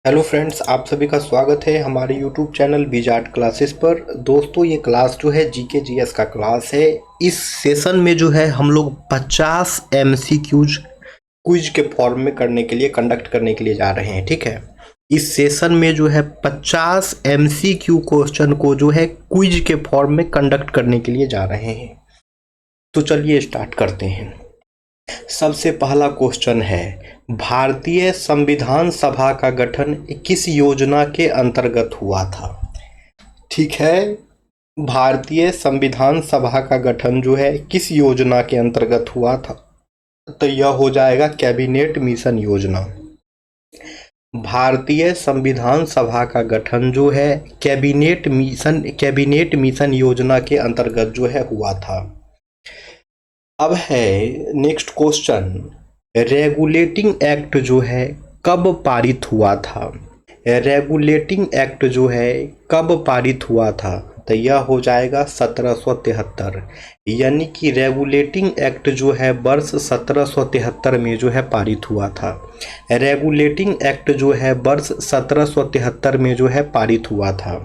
Hello friends, आप सभी का स्वागत है हमारे यूट्यूब चैनल बीजार्ट क्लासेस पर। दोस्तों, ये क्लास जो है जीके जीएस का क्लास है। इस सेशन में जो है हम लोग 50 एमसीक्यूज क्विज के फॉर्म में करने के लिए कंडक्ट करने के लिए जा रहे हैं। ठीक है, इस सेशन में जो है 50 एमसीक्यू क्वेश्चन को जो है क्विज के फॉर्म में कंडक्ट करने के लिए जा रहे हैं। तो चलिए स्टार्ट करते हैं। सबसे पहला क्वेश्चन है, भारतीय संविधान सभा का गठन किस योजना के अंतर्गत हुआ था? ठीक है, भारतीय संविधान सभा का गठन जो है किस योजना के अंतर्गत हुआ था? तो यह हो जाएगा कैबिनेट मिशन योजना। भारतीय संविधान सभा का गठन जो है कैबिनेट मिशन योजना के अंतर्गत जो है हुआ था। अब है नेक्स्ट क्वेश्चन, रेगुलेटिंग एक्ट जो है कब पारित हुआ था? रेगुलेटिंग एक्ट जो है कब पारित हुआ था? तो यह हो जाएगा 1773। यानी कि रेगुलेटिंग एक्ट जो है वर्ष 1773 में जो है पारित हुआ था। रेगुलेटिंग एक्ट जो है वर्ष 1773 में जो है पारित हुआ था।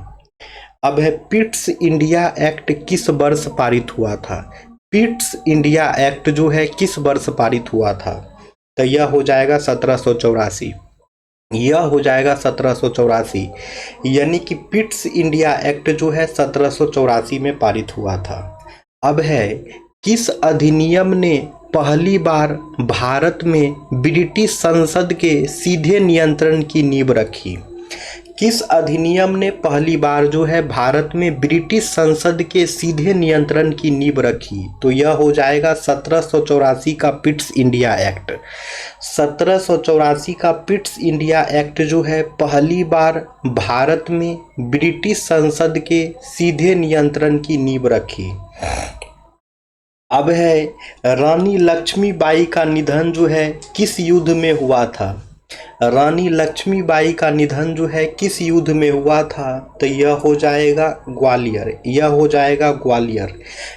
अब है पिट्स इंडिया एक्ट किस वर्ष पारित हुआ था? पिट्स इंडिया एक्ट जो है किस वर्ष पारित हुआ था? तो यह हो जाएगा 1784। यह हो जाएगा 1784। यानी कि पिट्स इंडिया एक्ट जो है 1784 में पारित हुआ था। अब है, किस अधिनियम ने पहली बार भारत में ब्रिटिश संसद के सीधे नियंत्रण की नींव रखी? किस अधिनियम ने पहली बार जो है भारत में ब्रिटिश संसद के सीधे नियंत्रण की नींव रखी? तो यह हो जाएगा 1784 का पिट्स इंडिया एक्ट। 1784 का पिट्स इंडिया एक्ट जो है पहली बार भारत में ब्रिटिश संसद के सीधे नियंत्रण की नींव रखी। अब है, रानी लक्ष्मीबाई का निधन जो है किस युद्ध में हुआ था? रानी लक्ष्मीबाई का निधन जो है किस युद्ध में हुआ था? तो यह हो जाएगा ग्वालियर। यह हो जाएगा ग्वालियर।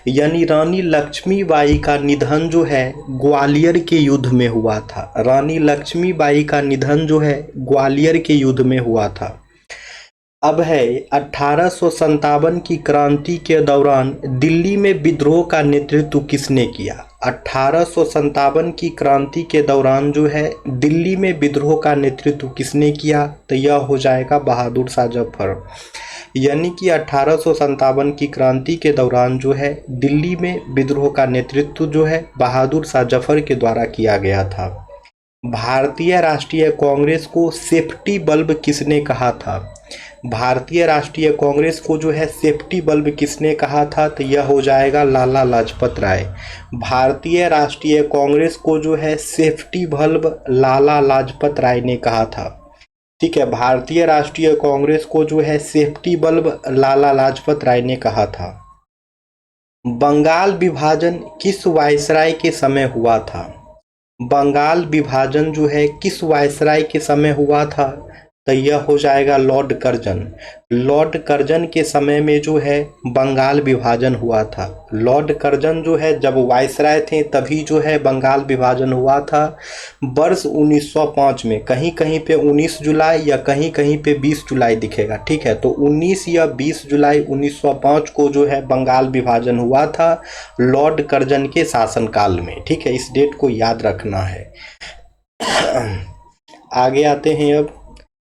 यानी रानी लक्ष्मीबाई का निधन जो है ग्वालियर के युद्ध में हुआ था। रानी लक्ष्मीबाई का निधन जो है ग्वालियर के युद्ध में हुआ था। अब है, 1857 की क्रांति के दौरान दिल्ली में विद्रोह का नेतृत्व किसने किया? 1857 की क्रांति के दौरान जो है दिल्ली में विद्रोह का नेतृत्व किसने किया? तो यह हो जाएगा बहादुर शाह जफर। यानी कि 1857 की क्रांति के दौरान जो है दिल्ली में विद्रोह का नेतृत्व जो है बहादुर शाह जफर के द्वारा किया गया था। भारतीय राष्ट्रीय कांग्रेस को सेफ्टी बल्ब किसने कहा था? भारतीय राष्ट्रीय कांग्रेस को जो है सेफ्टी बल्ब किसने कहा था? तो यह हो जाएगा लाला लाजपत राय। भारतीय राष्ट्रीय कांग्रेस को जो है सेफ्टी बल्ब लाला लाजपत राय ने कहा था। ठीक है, भारतीय राष्ट्रीय कांग्रेस को जो है सेफ्टी बल्ब लाला लाजपत राय ने कहा था। बंगाल विभाजन किस वायसराय के समय हुआ था? बंगाल विभाजन जो है किस वायसराय के समय हुआ था? तो यह हो जाएगा लॉर्ड कर्जन। लॉर्ड कर्जन के समय में जो है बंगाल विभाजन हुआ था। लॉर्ड कर्जन जो है जब वायसराय थे तभी जो है बंगाल विभाजन हुआ था वर्ष 1905 में। कहीं कहीं पे 19 जुलाई या कहीं कहीं पे 20 जुलाई दिखेगा। ठीक है, तो 19 या 20 जुलाई 1905 को जो है बंगाल विभाजन हुआ था लॉर्ड कर्जन के शासनकाल में। ठीक है, इस डेट को याद रखना है। आगे आते हैं। अब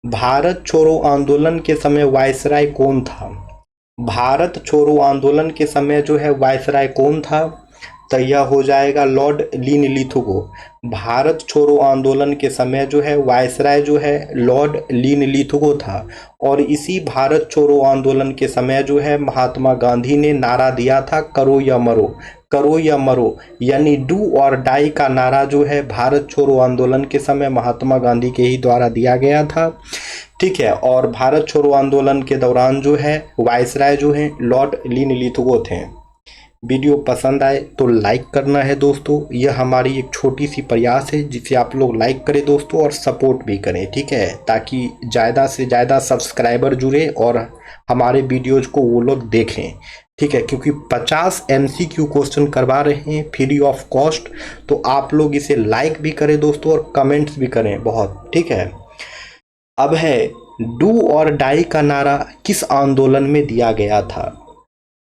भारत छोड़ो आंदोलन के समय वायसराय कौन था? भारत छोड़ो आंदोलन के समय जो है वायसराय कौन था? तो यह हो जाएगा लॉर्ड लिनलिथगो। भारत छोड़ो आंदोलन के समय जो है वायसराय जो है लॉर्ड लिनलिथगो था। और इसी भारत छोड़ो आंदोलन के समय जो है महात्मा गांधी ने नारा दिया था करो या मरो। करो या मरो यानी डू और डाई का नारा जो है भारत छोड़ो आंदोलन के समय महात्मा गांधी के ही द्वारा दिया गया था। ठीक है, और भारत छोड़ो आंदोलन के दौरान जो है वायसराय जो है लॉर्ड लिनलिथगो थे। वीडियो पसंद आए तो लाइक करना है दोस्तों। यह हमारी एक छोटी सी प्रयास है जिसे आप लोग लाइक करें दोस्तों और सपोर्ट भी करें। ठीक है, ताकि ज़्यादा से ज़्यादा सब्सक्राइबर जुड़े और हमारे वीडियोज को वो लोग देखें। ठीक है, क्योंकि 50 MCQ क्वेश्चन करवा रहे हैं फ्री ऑफ कॉस्ट। तो आप लोग इसे लाइक भी करें दोस्तों और कमेंट्स भी करें बहुत। ठीक है, अब है डू और डाई का नारा किस आंदोलन में दिया गया था?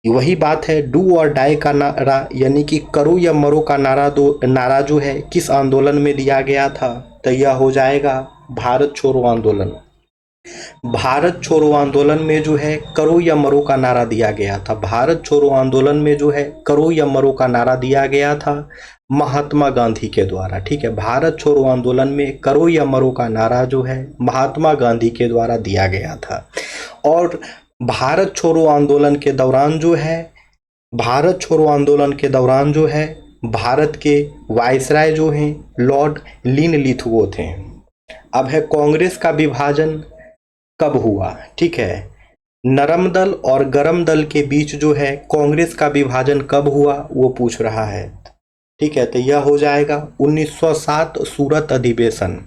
वही बात है, डू और डाई का नारा यानी कि करो या मरो का नारा जो है किस आंदोलन में दिया गया था? तो यह हो जाएगा भारत छोड़ो आंदोलन। भारत छोड़ो आंदोलन में जो है करो या मरो का नारा दिया गया था। भारत छोड़ो आंदोलन में जो है करो या मरो का नारा दिया गया था महात्मा गांधी के द्वारा। ठीक है, भारत छोड़ो आंदोलन में करो या मरो का नारा जो है महात्मा गांधी के द्वारा दिया गया था। और भारत छोड़ो आंदोलन के दौरान जो है भारत छोड़ो आंदोलन के दौरान जो है भारत के वायसराय जो हैं लॉर्ड लिनलिथगो थे। अब है कांग्रेस का विभाजन कब हुआ? ठीक है, नरम दल और गरम दल के बीच जो है कांग्रेस का विभाजन कब हुआ वो पूछ रहा है। ठीक है, तो यह हो जाएगा 1907 सूरत अधिवेशन।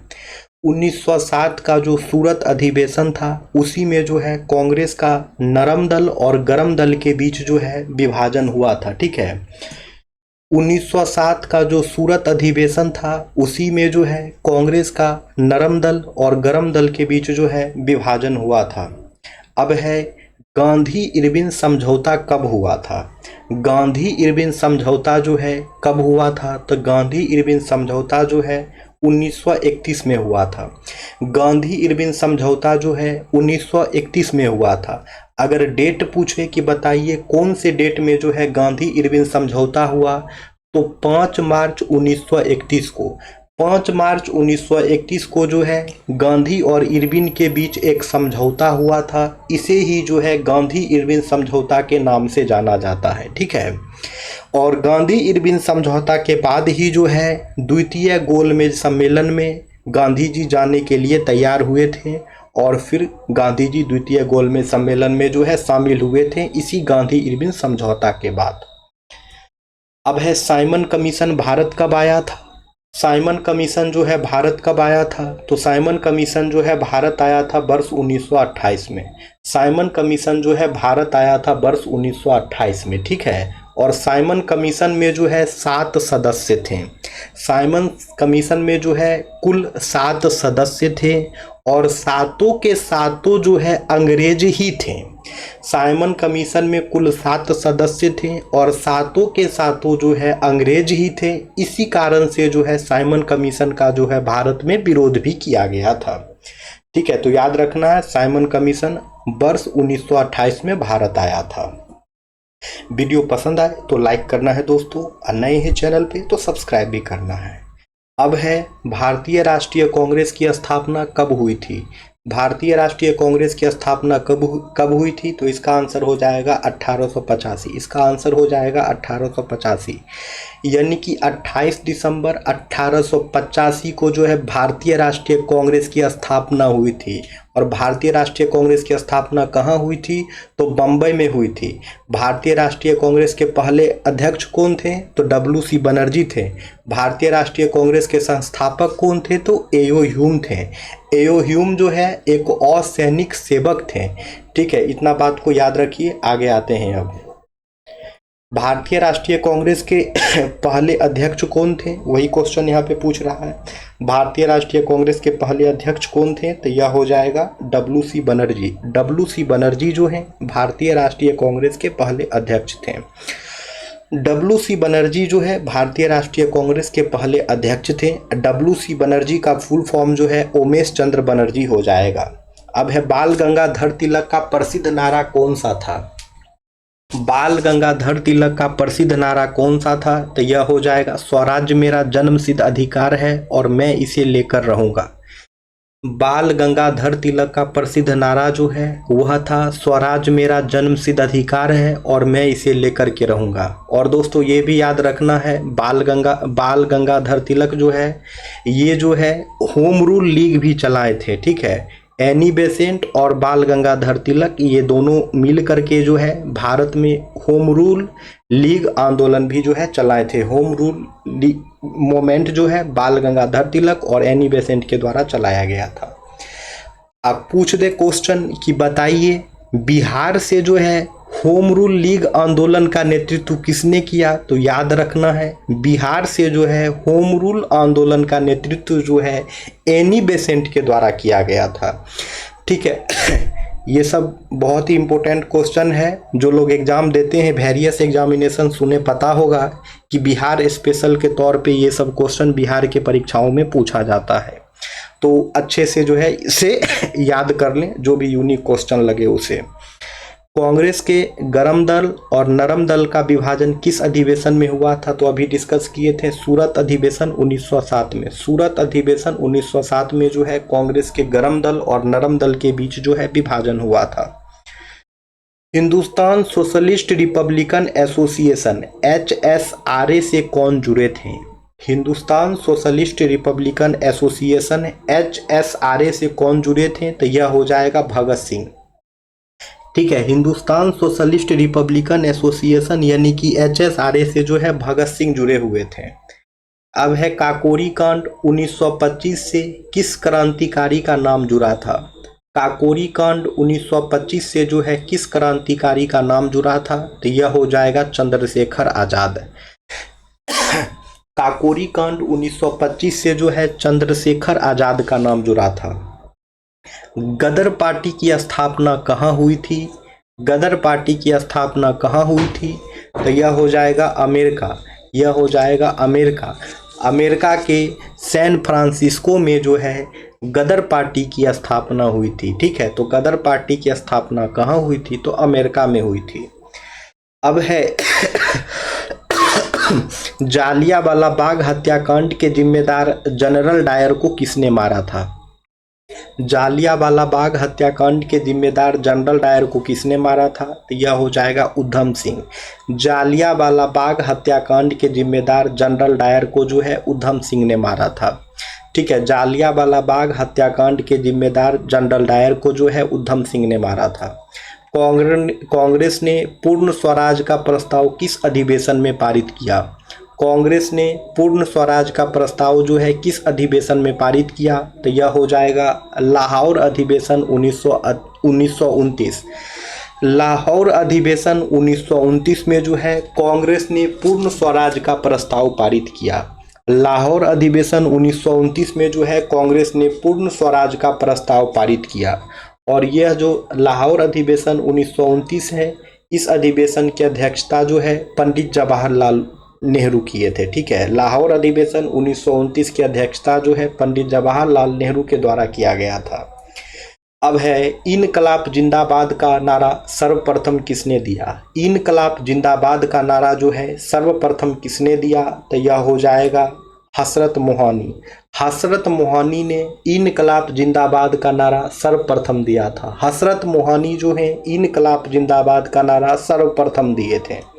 1907 का जो सूरत अधिवेशन था उसी में जो है कांग्रेस का नरम दल और गरम दल के बीच जो है विभाजन हुआ था। ठीक है, 1907 का जो सूरत अधिवेशन था उसी में जो है कांग्रेस का नरम दल और गरम दल के बीच जो है विभाजन हुआ था। अब है गांधी इरविन समझौता कब हुआ था? गांधी इरविन समझौता जो है कब हुआ था? तो गांधी इरविन समझौता जो है 1931 में हुआ था। गांधी इरविन समझौता जो है 1931 में हुआ था। अगर डेट पूछे कि बताइए कौन से डेट में जो है गांधी इरविन समझौता हुआ, तो 5 मार्च 1931 को 5 मार्च 1931 को जो है गांधी और इरविन के बीच एक समझौता हुआ था। इसे ही जो है गांधी इरविन समझौता के नाम से जाना जाता है। ठीक है, और गांधी इरविन समझौता के बाद ही जो है द्वितीय गोलमेज सम्मेलन में गांधी जी जाने के लिए तैयार हुए थे और फिर गांधी जी द्वितीय गोलमेज सम्मेलन में जो है शामिल हुए थे इसी गांधी इरविन समझौता के बाद। अब है साइमन कमीशन भारत कब आया था? साइमन कमीशन जो है भारत कब आया था? तो साइमन कमीशन जो है भारत आया था वर्ष 1928 में। साइमन कमीशन जो है भारत आया था वर्ष 1928 में। ठीक है, और साइमन कमीशन में जो है 7 सदस्य थे। साइमन कमीशन में जो है कुल 7 सदस्य थे और सातों के सातों जो है अंग्रेज ही थे। साइमन कमीशन में कुल 7 सदस्य थे और सातों के सातों जो है अंग्रेज ही थे। इसी कारण से जो है साइमन कमीशन का जो है भारत में विरोध भी किया गया था। ठीक है, तो याद रखना है साइमन कमीशन वर्ष 1928 में भारत आया था। वीडियो पसंद आए तो लाइक करना है दोस्तों, और नए हैं चैनल पे तो सब्सक्राइब भी करना है। अब है भारतीय राष्ट्रीय कांग्रेस की स्थापना कब हुई थी? भारतीय राष्ट्रीय कांग्रेस की स्थापना कब हुई थी? तो इसका आंसर हो जाएगा 1885। इसका आंसर हो जाएगा 1885, यानी कि 28 दिसंबर 1885 को जो है भारतीय राष्ट्रीय कांग्रेस की स्थापना हुई थी। और भारतीय राष्ट्रीय कांग्रेस की स्थापना कहाँ हुई थी? तो बम्बई में हुई थी। भारतीय राष्ट्रीय कांग्रेस के पहले अध्यक्ष कौन थे? तो डब्ल्यू.सी. बनर्जी थे। भारतीय राष्ट्रीय कांग्रेस के संस्थापक कौन थे? तो ए.ओ. ह्यूम थे। ए.ओ. ह्यूम जो है एक असैनिक सेवक थे। ठीक है, इतना बात को याद रखिए। आगे आते हैं। अब भारतीय राष्ट्रीय कांग्रेस के पहले अध्यक्ष कौन थे? वही क्वेश्चन यहाँ पे पूछ रहा है। भारतीय राष्ट्रीय कांग्रेस के पहले अध्यक्ष कौन थे? तो यह हो जाएगा डब्ल्यू.सी. बनर्जी। डब्ल्यू.सी. बनर्जी जो हैं भारतीय राष्ट्रीय कांग्रेस के पहले अध्यक्ष थे। डब्ल्यू.सी. बनर्जी जो है भारतीय राष्ट्रीय कांग्रेस के पहले अध्यक्ष थे। डब्ल्यू.सी. बनर्जी का फुल फॉर्म जो है उमेश चंद्र बनर्जी हो जाएगा। अब है बाल गंगाधर तिलक का प्रसिद्ध नारा कौन सा था? बाल गंगाधर तिलक का प्रसिद्ध नारा कौन सा था? तो यह हो जाएगा स्वराज्य मेरा जन्मसिद्ध अधिकार है और मैं इसे लेकर रहूंगा। बाल गंगाधर तिलक का प्रसिद्ध नारा जो है वह था स्वराज्य मेरा जन्मसिद्ध अधिकार है और मैं इसे लेकर के रहूंगा। और दोस्तों ये भी याद रखना है बाल गंगाधर तिलक जो है ये जो है होम रूल लीग भी चलाए थे। ठीक है, एनी बेसेंट और बाल गंगाधर तिलक ये दोनों मिल करके जो है भारत में होम रूल लीग आंदोलन भी जो है चलाए थे। होम रूल मूवमेंट जो है बाल गंगाधर तिलक और एनी बेसेंट के द्वारा चलाया गया था। अब पूछ दे क्वेश्चन कि बताइए बिहार से जो है होम रूल लीग आंदोलन का नेतृत्व किसने किया? तो याद रखना है बिहार से जो है होम रूल आंदोलन का नेतृत्व जो है एनी बेसेंट के द्वारा किया गया था। ठीक है, ये सब बहुत ही इंपॉर्टेंट क्वेश्चन है। जो लोग एग्जाम देते हैं वेरियस एग्जामिनेशन उन्हें पता होगा कि बिहार स्पेशल के तौर पे ये सब क्वेश्चन बिहार के परीक्षाओं में पूछा जाता है। तो अच्छे से जो है इसे याद कर लें, जो भी यूनिक क्वेश्चन लगे उसे। कांग्रेस के गरम दल और नरम दल का विभाजन किस अधिवेशन में हुआ था? तो अभी डिस्कस किए थे, सूरत अधिवेशन 1907 में। सूरत अधिवेशन 1907 में जो है कांग्रेस के गरम दल और नरम दल के बीच जो है विभाजन हुआ था। Hindustan socialist Republican association HSRA से कौन जुड़े थे? Hindustan socialist Republican association HSRA से कौन जुड़े थे? तो यह हो जाएगा भगत सिंह। ठीक है, हिंदुस्तान सोशलिस्ट रिपब्लिकन एसोसिएशन यानी कि HSRA से जो है भगत सिंह जुड़े हुए थे। अब है काकोरी कांड 1925 से किस क्रांतिकारी का नाम जुड़ा था? काकोरी कांड 1925 से जो है किस क्रांतिकारी का नाम जुड़ा था? तो यह हो जाएगा चंद्रशेखर आजाद। काकोरी कांड 1925 से जो है चंद्रशेखर आजाद का नाम जुड़ा था। गदर पार्टी की स्थापना कहाँ हुई थी? गदर पार्टी की स्थापना कहाँ हुई थी? तो यह हो जाएगा अमेरिका। यह हो जाएगा अमेरिका। अमेरिका के सैन फ्रांसिस्को में जो है गदर पार्टी की स्थापना हुई थी। ठीक है, तो गदर पार्टी की स्थापना कहाँ हुई थी? तो अमेरिका में हुई थी। अब है जालियांवाला बाग हत्याकांड के जिम्मेदार जनरल डायर को किसने मारा था? जालियांवाला बाग हत्याकांड के जिम्मेदार जनरल डायर को किसने मारा था? तो यह हो जाएगा उधम सिंह। जालियांवाला बाग हत्याकांड के जिम्मेदार जनरल डायर को जो है उधम सिंह ने मारा था। ठीक है, जालियांवाला बाग हत्याकांड के जिम्मेदार जनरल डायर को जो है उधम सिंह ने मारा था। कांग्रेस ने पूर्ण स्वराज का प्रस्ताव किस अधिवेशन में पारित किया? कांग्रेस ने पूर्ण स्वराज का प्रस्ताव जो है किस अधिवेशन में पारित किया? तो यह हो जाएगा लाहौर अधिवेशन 1929। लाहौर अधिवेशन 1929 में जो है कांग्रेस ने पूर्ण स्वराज का प्रस्ताव पारित किया। लाहौर अधिवेशन 1929 में जो है कांग्रेस ने पूर्ण स्वराज का प्रस्ताव पारित किया। और यह जो लाहौर अधिवेशन 1929 है, इस अधिवेशन की अध्यक्षता जो है पंडित जवाहरलाल नेहरू किए थे। ठीक है, लाहौर अधिवेशन 1929 की अध्यक्षता जो है पंडित जवाहरलाल नेहरू के द्वारा किया गया था। अब है इनकलाब जिंदाबाद का नारा सर्वप्रथम किसने दिया? इनकलाब जिंदाबाद का नारा जो है सर्वप्रथम किसने दिया? तो यह हो जाएगा हसरत मोहानी। हसरत मोहानी ने इनकलाब जिंदाबाद का नारा सर्वप्रथम दिया था। हसरत मोहानी जो है इनकलाब जिंदाबाद का नारा सर्वप्रथम दिए थे।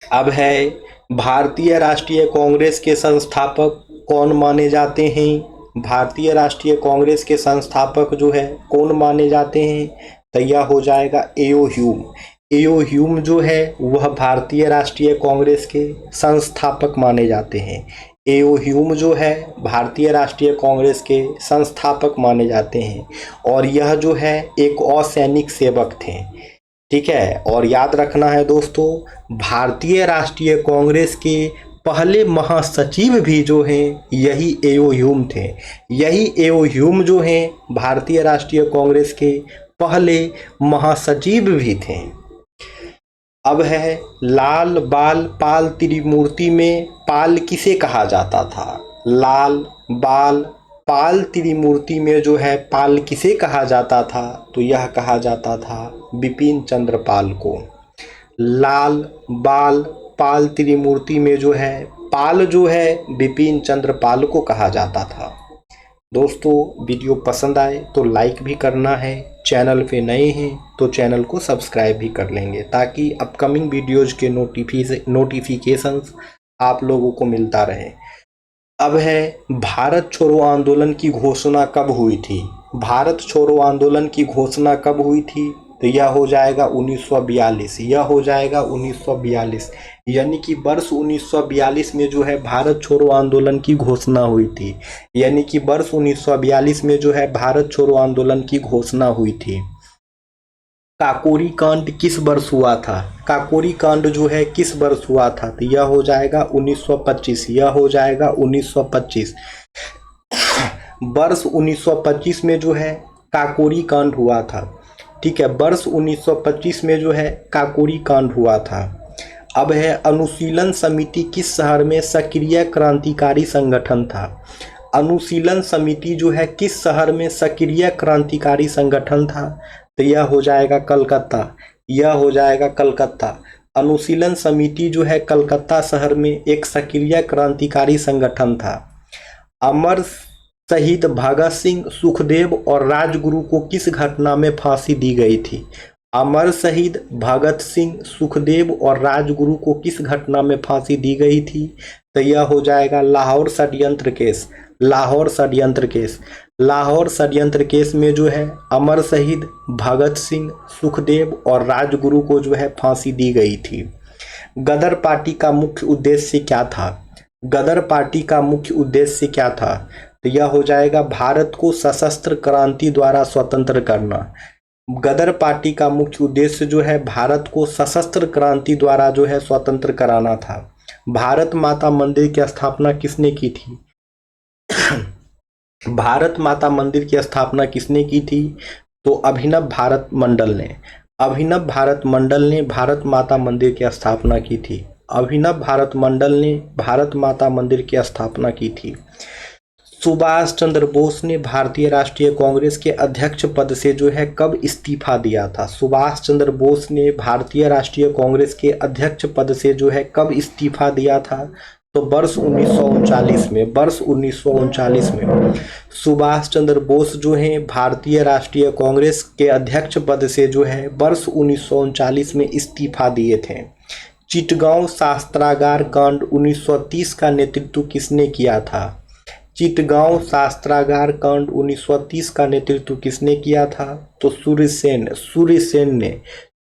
अब है भारतीय राष्ट्रीय कांग्रेस के संस्थापक कौन माने जाते हैं? भारतीय राष्ट्रीय कांग्रेस के संस्थापक जो है कौन माने जाते हैं? तो यह हो जाएगा एओ ह्यूम। एओ ह्यूम जो है वह भारतीय राष्ट्रीय कांग्रेस के संस्थापक माने जाते हैं। एओ ह्यूम जो है भारतीय राष्ट्रीय कांग्रेस के संस्थापक माने जाते हैं। और यह जो है एक असैनिक सेवक थे। ठीक है, और याद रखना है दोस्तों, भारतीय राष्ट्रीय कांग्रेस के पहले महासचिव भी जो हैं यही एओ ह्यूम थे। यही एओ ह्यूम जो हैं भारतीय राष्ट्रीय कांग्रेस के पहले महासचिव भी थे। अब है लाल बाल पाल त्रिमूर्ति में पाल किसे कहा जाता था? लाल बाल पाल त्रिमूर्ति में जो है पाल किसे कहा जाता था? तो यह कहा जाता था बिपिन चंद्र पाल को। लाल बाल पाल त्रिमूर्ति में जो है पाल जो है बिपिन चंद्र पाल को कहा जाता था। दोस्तों वीडियो पसंद आए तो लाइक भी करना है, चैनल पे नए हैं तो चैनल को सब्सक्राइब भी कर लेंगे ताकि अपकमिंग वीडियोज़ के नोटिफिकेशंस आप लोगों को मिलता रहे। अब है भारत छोड़ो आंदोलन की घोषणा कब हुई थी? भारत छोड़ो आंदोलन की घोषणा कब हुई थी? तो यह हो जाएगा 1942। यह हो जाएगा 1942, यानी कि वर्ष 1942 में जो है भारत छोड़ो आंदोलन की घोषणा हुई थी। यानी कि वर्ष 1942 में जो है भारत छोड़ो आंदोलन की घोषणा हुई थी। काकोरी कांड किस वर्ष हुआ था? काकोरी कांड जो है किस वर्ष हुआ था? तो यह हो जाएगा 1925। यह हो जाएगा 1925। वर्ष 1925 में जो है काकोरी कांड हुआ था। ठीक है, वर्ष 1925 में जो है काकोरी कांड हुआ था। अब है अनुशीलन समिति किस शहर में सक्रिय क्रांतिकारी संगठन था? अनुशीलन समिति जो है किस शहर में सक्रिय क्रांतिकारी संगठन था? तो यह हो जाएगा कलकत्ता। यह हो जाएगा कलकत्ता। अनुशीलन समिति जो है कलकत्ता शहर में एक सक्रिय क्रांतिकारी संगठन था। अमर शहीद भगत सिंह, सुखदेव और राजगुरु को किस घटना में फांसी दी गई थी? अमर शहीद भगत सिंह, सुखदेव और राजगुरु को किस घटना में फांसी दी गई थी? तो यह हो जाएगा लाहौर षड्यंत्र केस। लाहौर षड्यंत्र केस। लाहौर षड्यंत्र केस में जो है अमर शहीद भगत सिंह, सुखदेव और राजगुरु को जो है फांसी दी गई थी। गदर पार्टी का मुख्य उद्देश्य क्या था? गदर पार्टी का मुख्य उद्देश्य क्या था? तो यह हो जाएगा भारत को सशस्त्र क्रांति द्वारा स्वतंत्र करना। गदर पार्टी का मुख्य उद्देश्य जो है भारत को सशस्त्र क्रांति द्वारा जो है स्वतंत्र कराना था। भारत माता मंदिर की स्थापना किसने की थी? भारत माता मंदिर की स्थापना किसने की थी? तो अभिनव भारत मंडल ने। अभिनव भारत मंडल ने भारत माता मंदिर की स्थापना की थी। अभिनव भारत मंडल ने भारत माता मंदिर की स्थापना की थी। सुभाष चंद्र बोस ने भारतीय राष्ट्रीय कांग्रेस के अध्यक्ष पद से जो है कब इस्तीफा दिया था? सुभाष चंद्र बोस ने भारतीय राष्ट्रीय कांग्रेस के अध्यक्ष पद से जो है कब इस्तीफा दिया था? तो वर्ष 1939 में। वर्ष 1939 में सुभाष चंद्र बोस जो हैं भारतीय राष्ट्रीय कांग्रेस के अध्यक्ष पद से जो है वर्ष 1939 में इस्तीफा दिए थे। चिटगांव शस्त्रागार कांड 1930 का नेतृत्व किसने किया था? चिटगांव शस्त्रागार कांड 1930 का नेतृत्व किसने किया था? तो सूर्यसेन ने।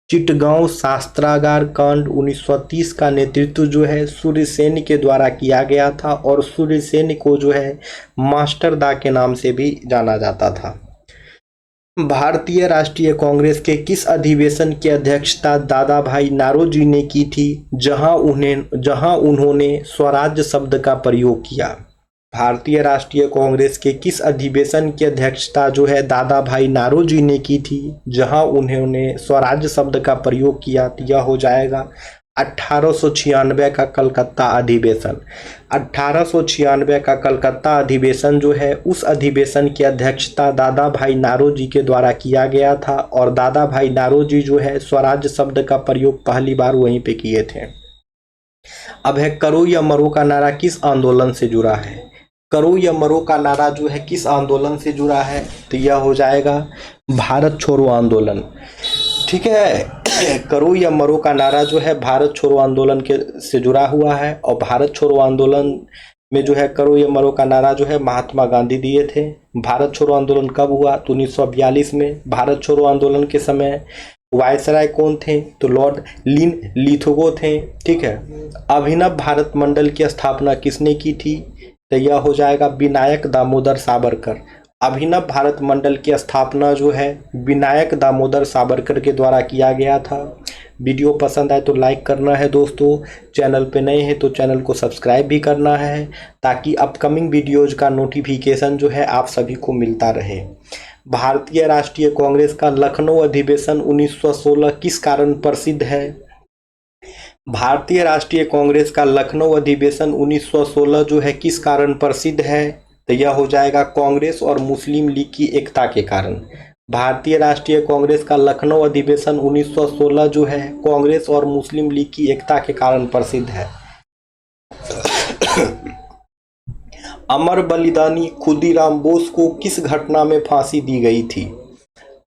चिटगांव शस्त्रागार कांड 1930 का नेतृत्व जो है सूर्यसेन के द्वारा किया गया था और सूर्यसेन को जो है मास्टर दा के नाम से भी जाना जाता था। भारतीय राष्ट्रीय कांग्रेस के किस अधिवेशन की अध्यक्षता दादा भाई नारोजी ने की थी जहां उन्होंने स्वराज्य शब्द का प्रयोग किया? भारतीय राष्ट्रीय कांग्रेस के किस अधिवेशन की अध्यक्षता जो है दादा भाई नारोजी ने की थी जहां उन्होंने स्वराज्य शब्द का प्रयोग किया? यह हो जाएगा 1896 का कलकत्ता अधिवेशन। 1896 का कलकत्ता अधिवेशन जो है उस अधिवेशन की अध्यक्षता दादा भाई नारोजी के द्वारा किया गया था और दादा भाई नारोजी जो है स्वराज्य शब्द का प्रयोग पहली बार वहीं पे किए थे। अब है करो या मरो का नारा किस आंदोलन से जुड़ा है? करो या मरो का नारा जो है किस आंदोलन से जुड़ा है? तो यह हो जाएगा भारत छोड़ो आंदोलन। ठीक है, करो या मरो का नारा जो है भारत छोड़ो आंदोलन के से जुड़ा हुआ है और भारत छोड़ो आंदोलन में जो है करो या मरो का नारा जो है महात्मा गांधी दिए थे। भारत छोड़ो आंदोलन कब हुआ? तो 1942 में। भारत छोड़ो आंदोलन के समय वायसराय कौन थे? तो लॉर्ड लिथगो थे। ठीक है, अभिनव भारत मंडल की स्थापना किसने की थी? तो यह हो जाएगा विनायक दामोदर सावरकर। अभिनव भारत मंडल की स्थापना जो है विनायक दामोदर सावरकर के द्वारा किया गया था। वीडियो पसंद आए तो लाइक करना है दोस्तों, चैनल पे नए हैं तो चैनल को सब्सक्राइब भी करना है ताकि अपकमिंग वीडियोज का नोटिफिकेशन जो है आप सभी को मिलता रहे। भारतीय राष्ट्रीय कांग्रेस का लखनऊ अधिवेशन 1916 किस कारण प्रसिद्ध है? भारतीय राष्ट्रीय कांग्रेस का लखनऊ अधिवेशन 1916 जो है किस कारण प्रसिद्ध है? तो यह हो जाएगा कांग्रेस और मुस्लिम लीग की एकता के कारण। भारतीय राष्ट्रीय कांग्रेस का लखनऊ अधिवेशन 1916 जो है कांग्रेस और मुस्लिम लीग की एकता के कारण प्रसिद्ध है। अमर बलिदानी खुदीराम बोस को किस घटना में फांसी दी गई थी?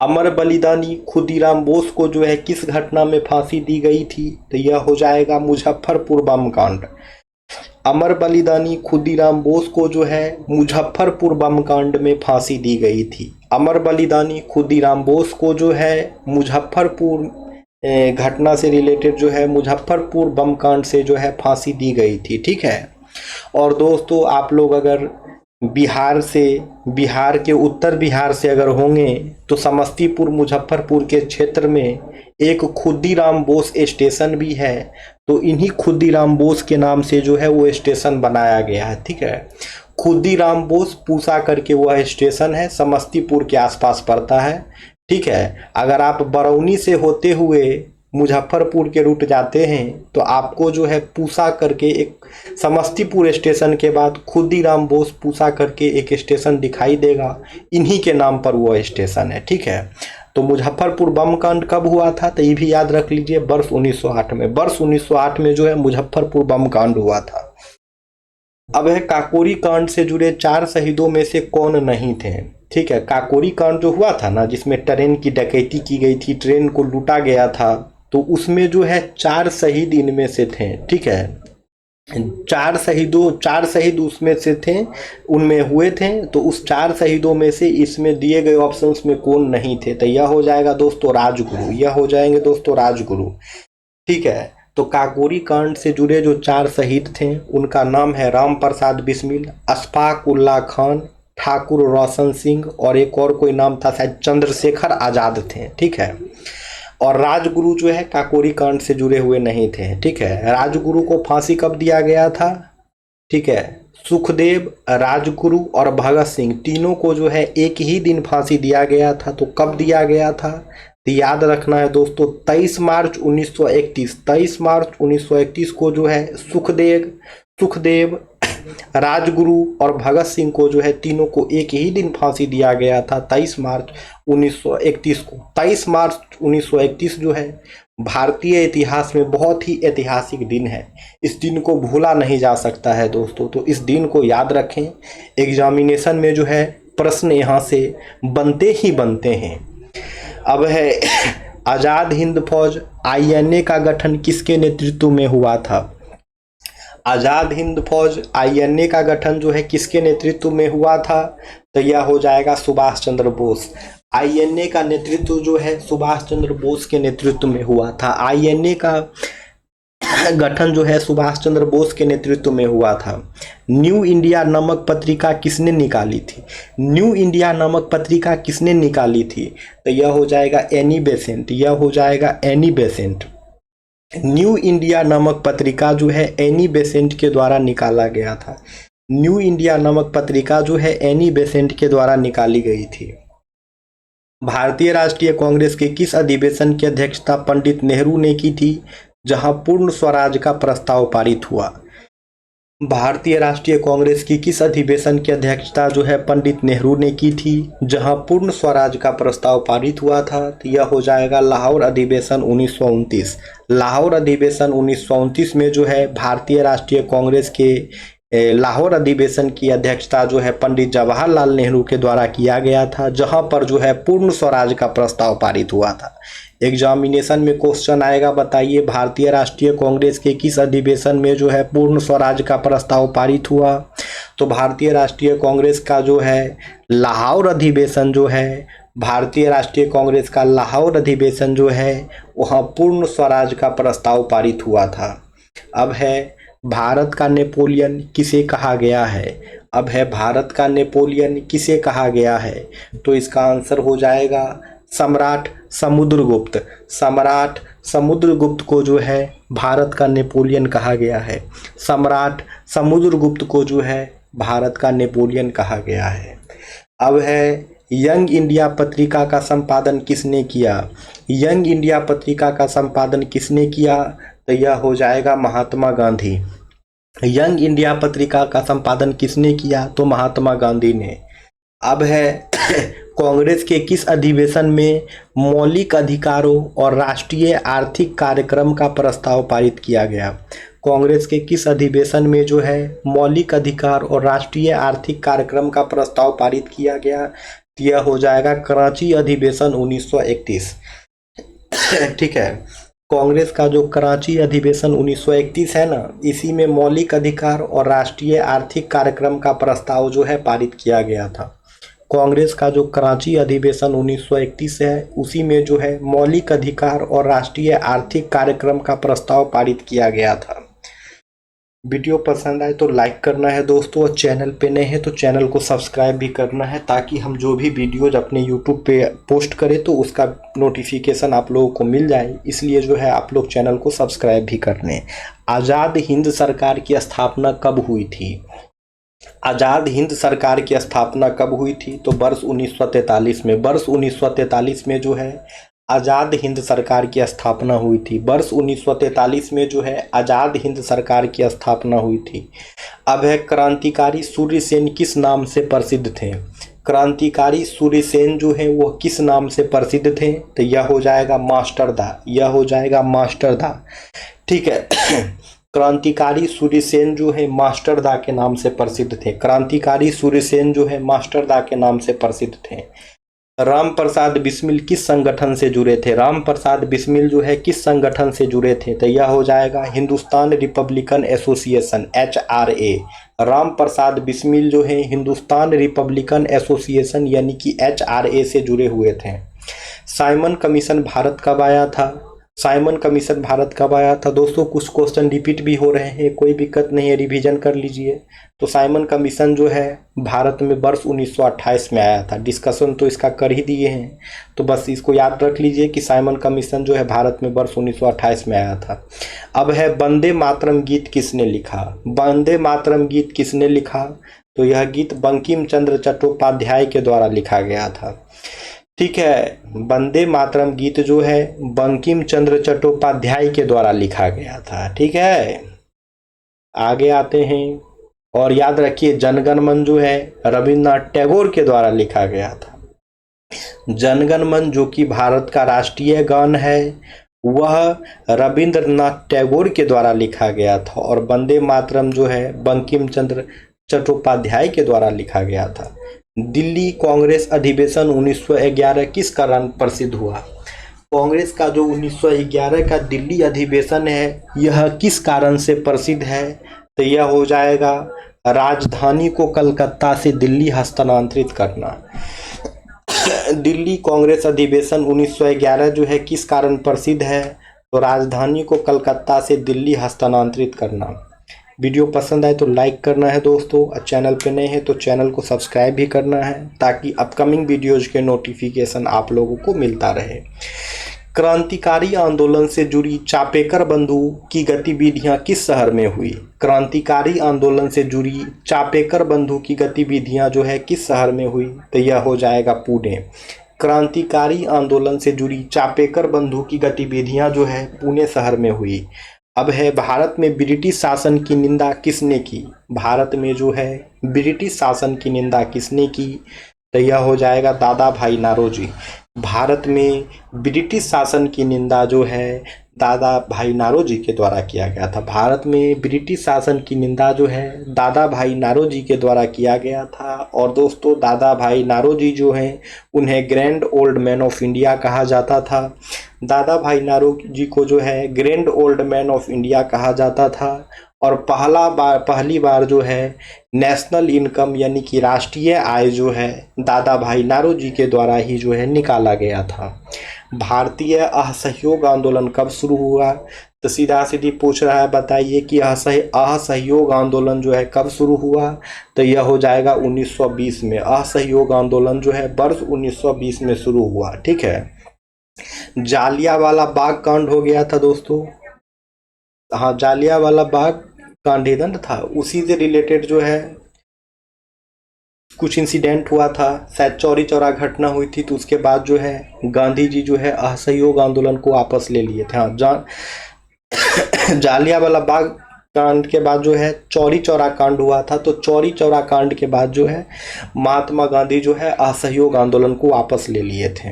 अमर बलिदानी खुदीराम बोस को जो है किस घटना में फांसी दी गई थी? तो यह हो जाएगा मुजफ्फरपुर बम कांड। अमर बलिदानी खुदीराम बोस को जो है मुजफ्फरपुर बम कांड में फांसी दी गई थी। अमर बलिदानी खुदीराम बोस को जो है मुजफ्फरपुर घटना से रिलेटेड जो है मुजफ्फरपुर बम कांड से जो है फांसी दी गई थी। ठीक है, और दोस्तों आप लोग अगर बिहार के उत्तर बिहार से अगर होंगे तो समस्तीपुर मुजफ्फरपुर के क्षेत्र में एक खुद्दीराम बोस स्टेशन भी है। तो इन्हीं खुद्दीराम बोस के नाम से जो है वो स्टेशन बनाया गया है। ठीक है, खुद्दीराम बोस पूसा करके वह स्टेशन है, समस्तीपुर के आसपास पड़ता है। ठीक है, अगर आप बरौनी से होते हुए मुजफ्फरपुर के रूट जाते हैं तो आपको जो है पूसा करके एक समस्तीपुर स्टेशन के बाद खुद्दीराम बोस पूसा करके एक स्टेशन दिखाई देगा, इन्हीं के नाम पर वह स्टेशन है। ठीक है, तो मुजफ्फरपुर बम कांड कब हुआ था तो ये भी याद रख लीजिए, वर्ष 1908 में। वर्ष 1908 में जो है मुजफ्फरपुर बम कांड हुआ था। अब है काकोरी कांड से जुड़े 4 शहीदों में से कौन नहीं थे। ठीक है, काकोरी कांड जो हुआ था ना, जिसमें ट्रेन की डकैती की गई थी, ट्रेन को लूटा गया था, तो उसमें जो है 4 शहीद इनमें से थे। ठीक है, 4 शहीद उसमें से थे, उनमें हुए थे। तो उस 4 शहीदों में से इसमें दिए गए ऑप्शंस में कौन नहीं थे तो यह हो जाएगा दोस्तों राजगुरु, यह हो जाएंगे दोस्तों राजगुरु। ठीक है, तो काकोरी कांड से जुड़े जो 4 शहीद थे उनका नाम है राम प्रसाद बिस्मिल, अशफाक उल्लाह खान, ठाकुर रोशन सिंह और एक और कोई नाम था शायद चंद्रशेखर आजाद थे। ठीक है, और राजगुरु जो है काकोरी कांड से जुड़े हुए नहीं थे। ठीक है, राजगुरु को फांसी कब दिया गया था। ठीक है, सुखदेव, राजगुरु और भगत सिंह तीनों को जो है एक ही दिन फांसी दिया गया था। तो कब दिया गया था तो याद रखना है दोस्तों 23 मार्च 1931। 23 मार्च 1931 को जो है सुखदेव, राजगुरु और भगत सिंह को जो है तीनों को एक ही दिन फांसी दिया गया था, 23 मार्च 1931 को। 23 मार्च 1931 जो है भारतीय इतिहास में बहुत ही ऐतिहासिक दिन है। इस दिन को भूला नहीं जा सकता है दोस्तों, तो इस दिन को याद रखें। एग्जामिनेशन में जो है प्रश्न यहाँ से बनते ही बनते हैं। अब है आज़ाद हिंद फौज आईएनए का गठन किसके नेतृत्व में हुआ था। आज़ाद हिंद फौज आईएनए का गठन जो है किसके नेतृत्व में हुआ था तो यह हो जाएगा सुभाष चंद्र बोस। आईएनए का नेतृत्व जो है सुभाष चंद्र बोस के नेतृत्व में हुआ था। आईएनए का गठन जो है सुभाष चंद्र बोस के नेतृत्व में हुआ था। न्यू इंडिया नामक पत्रिका किसने निकाली थी। न्यू इंडिया नामक पत्रिका किसने निकाली थी तो यह हो जाएगा एनी बेसेंट, यह हो जाएगा एनी बेसेंट। न्यू इंडिया नामक पत्रिका जो है एनी बेसेंट के द्वारा निकाला गया था। न्यू इंडिया नामक पत्रिका जो है एनी बेसेंट के द्वारा निकाली गई थी। भारतीय राष्ट्रीय कांग्रेस के किस अधिवेशन की अध्यक्षता पंडित नेहरू ने की थी जहां पूर्ण स्वराज का प्रस्ताव पारित हुआ। भारतीय राष्ट्रीय कांग्रेस की किस अधिवेशन की अध्यक्षता जो है पंडित नेहरू ने की थी जहां पूर्ण स्वराज का प्रस्ताव पारित हुआ था तो यह हो जाएगा लाहौर अधिवेशन 1929। लाहौर अधिवेशन 1929 में जो है भारतीय राष्ट्रीय कांग्रेस के लाहौर अधिवेशन की अध्यक्षता जो है पंडित जवाहरलाल नेहरू के द्वारा किया गया था, जहां पर जो है पूर्ण स्वराज का प्रस्ताव पारित हुआ था। एग्जामिनेशन में क्वेश्चन आएगा, बताइए भारतीय राष्ट्रीय कांग्रेस के किस अधिवेशन में जो है पूर्ण स्वराज का प्रस्ताव पारित हुआ। तो भारतीय राष्ट्रीय कांग्रेस का जो है लाहौर अधिवेशन जो है, भारतीय राष्ट्रीय कांग्रेस का लाहौर अधिवेशन जो है वहाँ पूर्ण स्वराज का प्रस्ताव पारित हुआ था। अब है भारत का नेपोलियन किसे कहा गया है। अब है भारत का नेपोलियन किसे कहा गया है तो इसका आंसर हो जाएगा सम्राट समुद्रगुप्त। सम्राट समुद्रगुप्त को जो है भारत का नेपोलियन कहा गया है। सम्राट समुद्रगुप्त को जो है भारत का नेपोलियन कहा गया है। अब है यंग इंडिया पत्रिका का संपादन किसने किया। यंग इंडिया पत्रिका का संपादन किसने किया तो यह हो जाएगा महात्मा गांधी। यंग इंडिया पत्रिका का संपादन किसने किया तो महात्मा गांधी ने। अब है कांग्रेस के किस अधिवेशन में मौलिक अधिकारों और राष्ट्रीय आर्थिक कार्यक्रम का प्रस्ताव पारित किया गया। कांग्रेस के किस अधिवेशन में जो है मौलिक अधिकार और राष्ट्रीय आर्थिक कार्यक्रम का प्रस्ताव पारित किया गया यह हो जाएगा कराची अधिवेशन 1931। ठीक है, कांग्रेस का जो कराची अधिवेशन 1931 है ना, इसी में मौलिक अधिकार और राष्ट्रीय आर्थिक कार्यक्रम का प्रस्ताव जो है पारित किया गया था। कांग्रेस का जो कराची अधिवेशन 1931 है उसी में जो है मौलिक अधिकार और राष्ट्रीय आर्थिक कार्यक्रम का प्रस्ताव पारित किया गया था। वीडियो पसंद आए तो लाइक करना है दोस्तों, और चैनल पे नए हैं तो चैनल को सब्सक्राइब भी करना है, ताकि हम जो भी वीडियोज अपने यूट्यूब पे पोस्ट करें तो उसका नोटिफिकेशन आप लोगों को मिल जाए। इसलिए जो है आप लोग चैनल को सब्सक्राइब भी कर लें। आज़ाद हिंद सरकार की स्थापना कब हुई थी? आज़ाद हिंद सरकार की स्थापना कब हुई थी? तो वर्ष 1943 में। वर्ष 1943 में जो है आज़ाद हिंद सरकार की स्थापना हुई थी। वर्ष 1943 में जो है आज़ाद हिंद सरकार की स्थापना हुई थी। अब है क्रांतिकारी सूर्यसेन किस नाम से प्रसिद्ध थे? क्रांतिकारी सूर्यसेन जो है वो किस नाम से प्रसिद्ध थे? तो यह हो जाएगा मास्टर दा, यह हो जाएगा मास्टर दा। ठीक है। क्रांतिकारी सूर्यसेन जो है मास्टर दा के नाम से प्रसिद्ध थे। क्रांतिकारी सूर्यसेन जो है मास्टर दा के नाम से प्रसिद्ध थे। राम प्रसाद बिस्मिल किस संगठन से जुड़े थे? राम प्रसाद बिस्मिल जो है किस संगठन से जुड़े थे? तो यह हो जाएगा Hindustan republican association, HRA। Ram Prasad Bismil जो है हिंदुस्तान रिपब्लिकन एसोसिएशन यानी कि HRA से जुड़े हुए थे। साइमन कमीशन भारत कब आया था? साइमन कमीशन भारत कब आया था? दोस्तों कुछ क्वेश्चन रिपीट भी हो रहे हैं, कोई दिक्कत नहीं है, रिवीजन कर लीजिए। तो साइमन कमीशन जो है भारत में वर्ष 1928 में आया था। डिस्कशन तो इसका कर ही दिए हैं, तो बस इसको याद रख लीजिए कि साइमन कमीशन जो है भारत में वर्ष 1928 में आया था। अब है वंदे मातरम गीत किसने लिखा? वंदे मातरम गीत किसने लिखा? तो यह गीत बंकिम चंद्र चट्टोपाध्याय के द्वारा लिखा गया था। ठीक है, वंदे मातरम गीत जो है बंकिम चंद्र चट्टोपाध्याय के द्वारा लिखा गया था। ठीक है, आगे आते हैं और याद रखिए जनगण मन जो है रविन्द्रनाथ टैगोर के द्वारा लिखा गया था। जनगण मन जो कि भारत का राष्ट्रीय गान है वह रविन्द्रनाथ टैगोर के द्वारा लिखा गया था, और वंदे मातरम जो है बंकिम चंद्र चट्टोपाध्याय के द्वारा लिखा गया था। दिल्ली कांग्रेस अधिवेशन 1911 किस कारण प्रसिद्ध हुआ? कांग्रेस का जो 1911 का दिल्ली अधिवेशन है यह किस कारण से प्रसिद्ध है? तो यह हो जाएगा राजधानी को कलकत्ता से दिल्ली हस्तांतरित करना। दिल्ली कांग्रेस अधिवेशन 1911 जो है किस कारण प्रसिद्ध है? तो राजधानी को कलकत्ता से दिल्ली हस्तांतरित करना। वीडियो पसंद आए तो लाइक करना है दोस्तों, और चैनल पे नए हैं तो चैनल को सब्सक्राइब भी करना है, ताकि अपकमिंग वीडियोज के नोटिफिकेशन आप लोगों को मिलता रहे। क्रांतिकारी आंदोलन से जुड़ी चापेकर बंधु की गतिविधियां किस शहर में हुई? क्रांतिकारी आंदोलन से जुड़ी चापेकर बंधु की गतिविधियां जो है किस शहर में हुई? तो यह हो जाएगा पुणे। क्रांतिकारी आंदोलन से जुड़ी चापेकर बंधु की गतिविधियां जो है पुणे शहर में हुई। अब है भारत में ब्रिटिश शासन की निंदा किसने की? भारत में जो है ब्रिटिश शासन की निंदा किसने की? तो यह हो जाएगा दादा भाई नारोजी। भारत में ब्रिटिश शासन की निंदा जो है दादा भाई नारोजी के द्वारा किया गया था। भारत में ब्रिटिश शासन की निंदा जो है दादा भाई नारोजी के द्वारा किया गया था। और दोस्तों दादा भाई नारोजी जो हैं उन्हें grand old man of India कहा जाता था। दादा भाई नारोजी को जो है grand old man of India कहा जाता था। और पहली बार जो है नेशनल इनकम यानी कि राष्ट्रीय आय जो है दादा भाई नारोजी के द्वारा ही जो है निकाला गया था। भारतीय असहयोग आंदोलन कब शुरू हुआ? तो सीधा सीधी पूछ रहा है, बताइए कि असहयोग आंदोलन जो है कब शुरू हुआ? तो यह हो जाएगा 1920 में। असहयोग आंदोलन जो है वर्ष 1920 में शुरू हुआ। ठीक है, जालियांवाला बाग कांड हो गया था दोस्तों। हाँ, जालियांवाला बाग कांडीदंड था, उसी से रिलेटेड जो है कुछ इंसिडेंट हुआ था, शायद चौरी चौरा घटना हुई थी। तो उसके बाद जो है गांधी जी जो है असहयोग आंदोलन को वापस ले लिए थे। हाँ, जालियांवाला बाग कांड के बाद जो है चौरी चौरा कांड हुआ था। तो चौरी चौरा कांड के बाद जो है महात्मा गांधी जो है असहयोग आंदोलन को वापस ले लिए थे।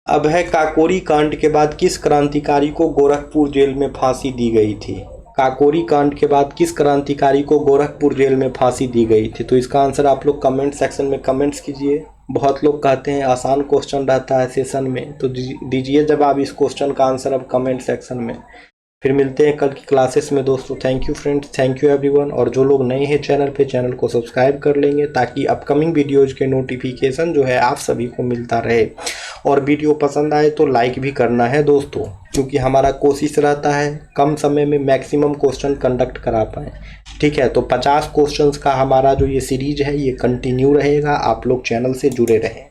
अब है काकोरी कांड के बाद किस क्रांतिकारी को गोरखपुर जेल में फांसी दी गई थी? काकोरी कांड के बाद किस क्रांतिकारी को गोरखपुर जेल में फांसी दी गई थी? तो इसका आंसर आप लोग कमेंट सेक्शन में कमेंट्स कीजिए। बहुत लोग कहते हैं आसान क्वेश्चन रहता है सेशन में, तो दीजिए जवाब इस क्वेश्चन का आंसर अब कमेंट सेक्शन में। फिर मिलते हैं कल की क्लासेस में दोस्तों। Thank you friends, thank you everyone. और जो लोग नए हैं चैनल पे, चैनल को सब्सक्राइब कर लेंगे ताकि अपकमिंग वीडियोज के नोटिफिकेशन जो है आप सभी को मिलता रहे। और वीडियो पसंद आए तो लाइक भी करना है दोस्तों, क्योंकि हमारा कोशिश रहता है कम समय में मैक्सिमम क्वेश्चन कंडक्ट करा पाएँ। ठीक है, तो 50 क्वेश्चंस का हमारा जो ये सीरीज है ये कंटिन्यू रहेगा। आप लोग चैनल से जुड़े रहें।